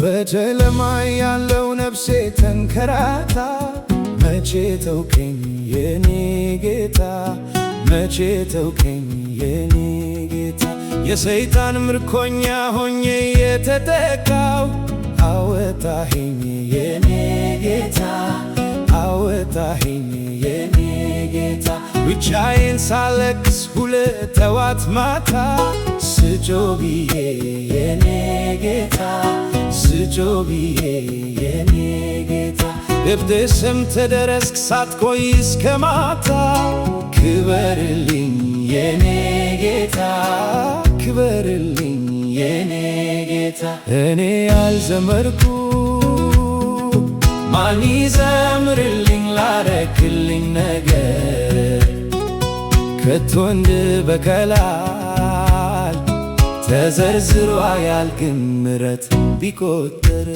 በጨለማ ያለው ነፍሴ ተንከራታ መቼ ተውከኝ የኔ ጌታ መቼ ተውከኝ የኔ ጌታ የሰይጣን ምርኮኛ ሆኜ የተጠቃው አወጣኸኝ የኔ ጌታ አወጣኸኝ የኔ ጌታ ብቻዬን ሳለቅስ ጠዋት ማታ ስጮህ ብዬ የኔ ጌታ ስጮህ ብዬ የኔ ጌታ ልቤ ሰምተህ ደረስክ ሳትቆይ እስከ ማታ ክበርልኝ የኔ ጌታ ክበርልኝ የኔ ጌታ እኔ ያልዘመርኩ ማን ይዘምርልኝ ላረክልኝ ነገር ከቶ እንደ በቀላል ተዘርዝሮ አያልቅም ምሕረት ቢቆጠር